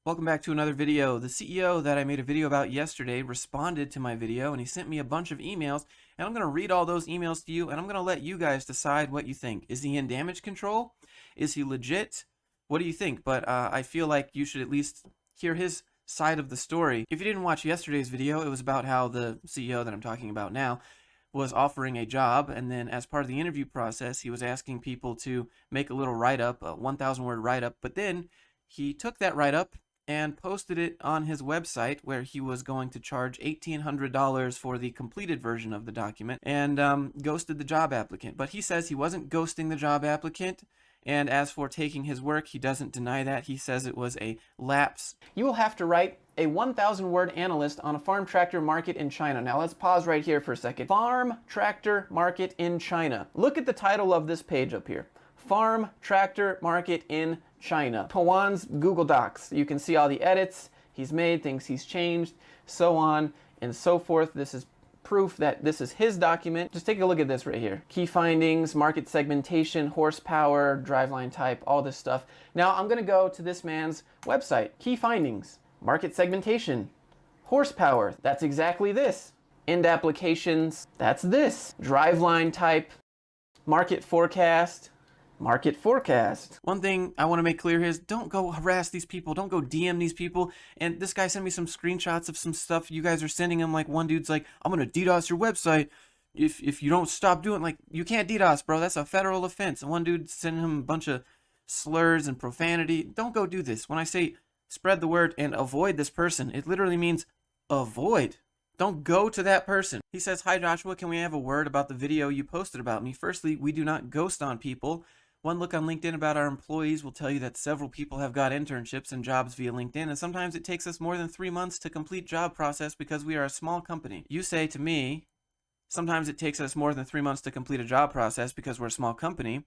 Welcome back to another video. The CEO that I made a video about yesterday responded to my video and he sent me a bunch of emails, and I'm going to read all those emails to you and I'm going to let you guys decide what you think. Is he in damage control? Is he legit? What do you think? But I feel like you should at least hear his side of the story. If you didn't watch yesterday's video, it was about how the CEO that I'm talking about now was offering a job, and then as part of the interview process, he was asking people to make a little write-up, a 1,000-word write-up, but then he took that write-up and posted it on his website where he was going to charge $1,800 for the completed version of the document, and ghosted the job applicant. But he says he wasn't ghosting the job applicant, and as for taking his work, he doesn't deny that. He says it was a lapse. You will have to write a 1,000-word analyst on a farm tractor market in China. Now let's pause right here for a second. Farm tractor market in China. Look at the title of this page up here. Farm tractor market in China. Pawan's Google Docs. You can see all the edits he's made, things he's changed, so on and so forth. This is proof that this is his document. Just take a look at this right here. Key findings, market segmentation, horsepower, driveline type, all this stuff. Now I'm going to go to this man's website. Key findings, market segmentation, horsepower, that's exactly this. End applications, that's this. Driveline type, market forecast. One thing I want to make clear is don't go harass these people. Don't go DM these people. And this guy sent me some screenshots of some stuff you guys are sending him. Like one dude's like, I'm going to DDoS your website if you don't stop doing, like, you can't DDoS, bro. That's a federal offense. And one dude sending him a bunch of slurs and profanity. Don't go do this. When I say spread the word and avoid this person, it literally means avoid. Don't go to that person. He says, hi Joshua, can we have a word about the video you posted about me? Firstly, we do not ghost on people. One look on LinkedIn about our employees will tell you that several people have got internships and jobs via LinkedIn, and sometimes it takes us more than 3 months to complete job process because we are a small company. You say to me, sometimes it takes us more than 3 months to complete a job process because we're a small company.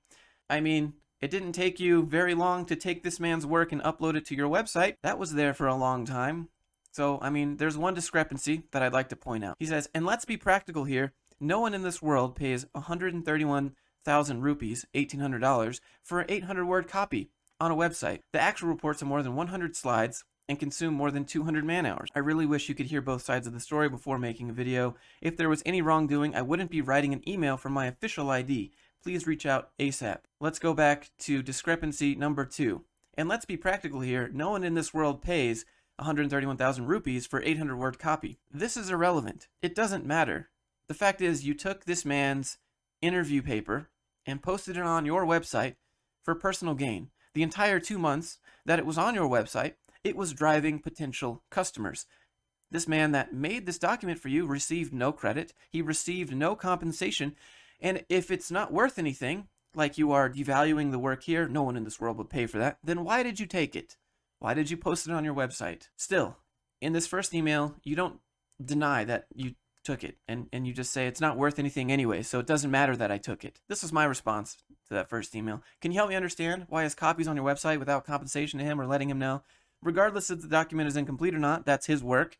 I mean, it didn't take you very long to take this man's work and upload it to your website. That was there for a long time. So, I mean, there's one discrepancy that I'd like to point out. He says, and let's be practical here, no one in this world pays 131,000 rupees, $1,800, for an 800-word copy on a website. The actual reports are more than 100 slides and consume more than 200 man-hours. I really wish you could hear both sides of the story before making a video. If there was any wrongdoing, I wouldn't be writing an email from my official ID. Please reach out ASAP. Let's go back to discrepancy number 2. And let's be practical here, no one in this world pays 131,000 rupees for 800-word copy. This is irrelevant. It doesn't matter. The fact is, you took this man's interview paper and posted it on your website for personal gain. The entire 2 months that it was on your website, it was driving potential customers. This man that made this document for you received no credit. He received no compensation. And if it's not worth anything, like you are devaluing the work here, no one in this world would pay for that, then why did you take it? Why did you post it on your website? Still, in this first email, you don't deny that you took it, and you just say it's not worth anything anyway, so it doesn't matter that I took it. This was my response to that first email. Can you help me understand why his copy's on your website without compensation to him or letting him know? Regardless if the document is incomplete or not, that's his work,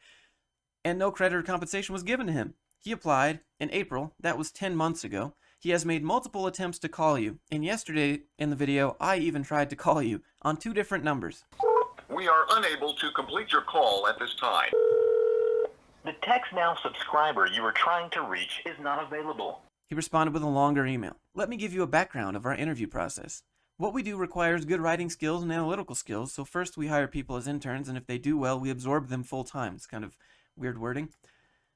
and no credit or compensation was given to him. He applied in April. That was 10 months ago. He has made multiple attempts to call you, and yesterday in the video, I even tried to call you on 2 different numbers. We are unable to complete your call at this time. The text now subscriber you are trying to reach is not available. He responded with a longer email. Let me give you a background of our interview process. What we do requires good writing skills and analytical skills, so first we hire people as interns, and if they do well, we absorb them full time. It's kind of weird wording.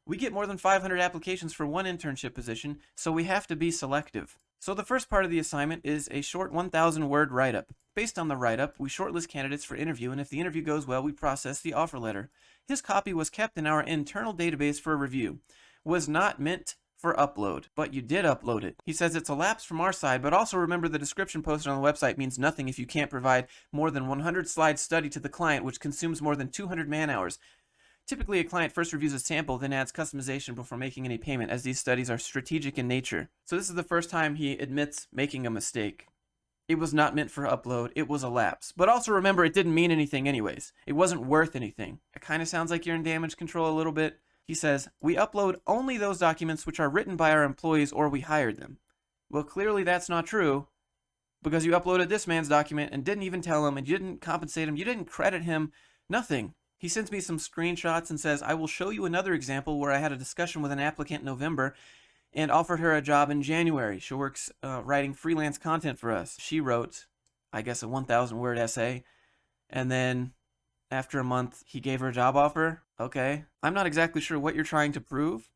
We get more than 500 applications for one internship position, so we have to be selective. So the first part of the assignment is a short 1,000-word write-up. Based on the write-up, we shortlist candidates for interview, and if the interview goes well, we process the offer letter. His copy was kept in our internal database for review. Was not meant for upload, but you did upload it. He says it's a lapse from our side, but also remember the description posted on the website means nothing if you can't provide more than 100-slide study to the client, which consumes more than 200 man-hours. Typically, a client first reviews a sample, then adds customization before making any payment, as these studies are strategic in nature. So this is the first time he admits making a mistake. It was not meant for upload. It was a lapse. But also remember, it didn't mean anything anyways. It wasn't worth anything. It kind of sounds like you're in damage control a little bit. He says, we upload only those documents which are written by our employees or we hired them. Well, clearly that's not true, because you uploaded this man's document and didn't even tell him, and you didn't compensate him. You didn't credit him Nothing. He sends me some screenshots and says, I will show you another example where I had a discussion with an applicant in November and offered her a job in January. She works writing freelance content for us. She wrote, I guess, a 1,000-word essay. And then after a month, he gave her a job offer. Okay. I'm not exactly sure what you're trying to prove,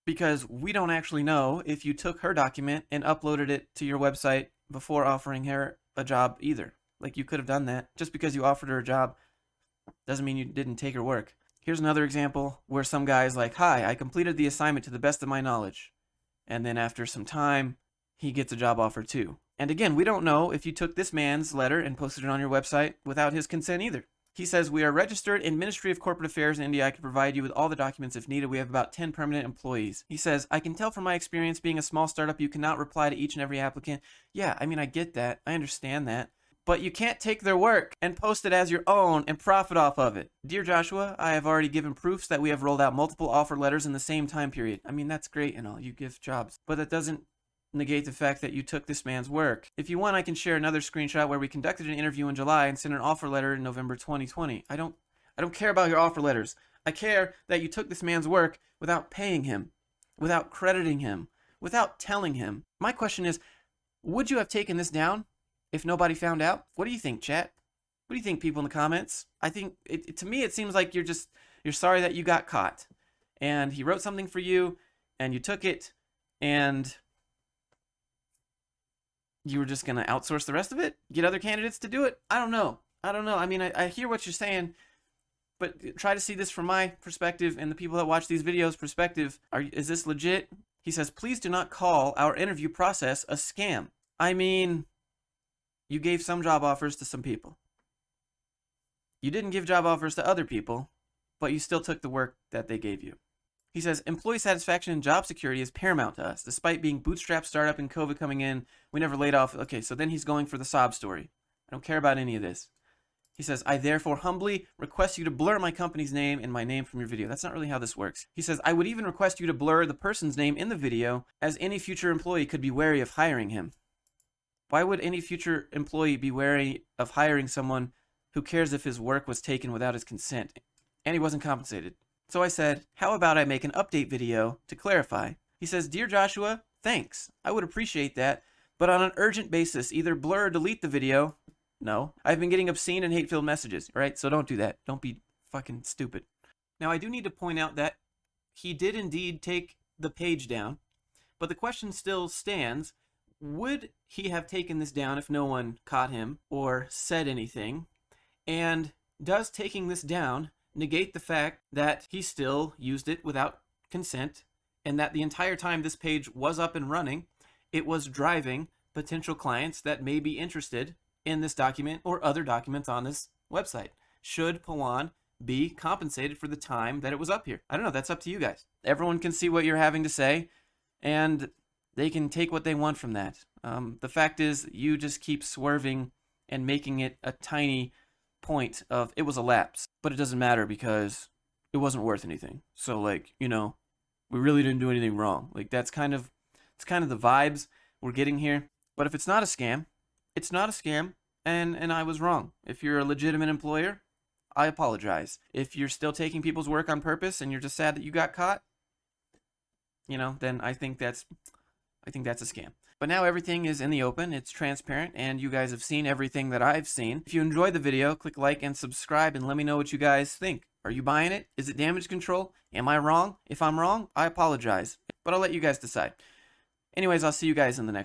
because we don't actually know if you took her document and uploaded it to your website before offering her a job either. Like, you could have done that. Just because you offered her a job doesn't mean you didn't take her work. Here's another example where some guy's like, hi, I completed the assignment to the best of my knowledge. And then after some time, he gets a job offer too. And again, we don't know if you took this man's letter and posted it on your website without his consent either. He says, we are registered in Ministry of Corporate Affairs in India. I can provide you with all the documents if needed. We have about 10 permanent employees. He says, I can tell from my experience being a small startup, you cannot reply to each and every applicant. Yeah, I mean, I get that. I understand that. But you can't take their work and post it as your own and profit off of it. Dear Joshua, I have already given proofs that we have rolled out multiple offer letters in the same time period. I mean, that's great and all. You give jobs. But that doesn't negate the fact that you took this man's work. If you want, I can share another screenshot where we conducted an interview in July and sent an offer letter in November 2020. I don't care about your offer letters. I care that you took this man's work without paying him, without crediting him, without telling him. My question is, would you have taken this down if nobody found out? What do you think, chat? What do you think, people in the comments? I think, to me, it seems like you're sorry that you got caught. And he wrote something for you, and you took it, and you were just going to outsource the rest of it? Get other candidates to do it? I don't know. I mean, I hear what you're saying, but try to see this from my perspective and the people that watch these videos' perspective. Is this legit? He says, please do not call our interview process a scam. I mean, you gave some job offers to some people. You didn't give job offers to other people, but you still took the work that they gave you. He says, employee satisfaction and job security is paramount to us. Despite being bootstrapped startup and COVID coming in, we never laid off. Okay, so then he's going for the sob story. I don't care about any of this. He says, I therefore humbly request you to blur my company's name and my name from your video. That's not really how this works. He says, I would even request you to blur the person's name in the video, as any future employee could be wary of hiring him. Why would any future employee be wary of hiring someone who cares if his work was taken without his consent and he wasn't compensated? So I said, how about I make an update video to clarify? He says, Dear Joshua, thanks. I would appreciate that, but on an urgent basis, either blur or delete the video. No, I've been getting obscene and hate-filled messages, right? So don't do that. Don't be fucking stupid. Now, I do need to point out that he did indeed take the page down, but the question still stands. Would he have taken this down if no one caught him or said anything? And does taking this down negate the fact that he still used it without consent, and that the entire time this page was up and running, it was driving potential clients that may be interested in this document or other documents on this website? Should Pawan be compensated for the time that it was up here? I don't know. That's up to you guys. Everyone can see what you're having to say, and they can take what they want from that. The fact is, you just keep swerving and making it a tiny point of it was a lapse, but it doesn't matter because it wasn't worth anything. So, like, you know, we really didn't do anything wrong. Like, it's kind of the vibes we're getting here. But if it's not a scam, it's not a scam, and I was wrong. If you're a legitimate employer, I apologize. If you're still taking people's work on purpose and you're just sad that you got caught, you know, then I think that's a scam. But now everything is in the open, it's transparent, and you guys have seen everything that I've seen. If you enjoyed the video, click like and subscribe and let me know what you guys think. Are you buying it? Is it damage control? Am I wrong? If I'm wrong, I apologize. But I'll let you guys decide. Anyways, I'll see you guys in the next one.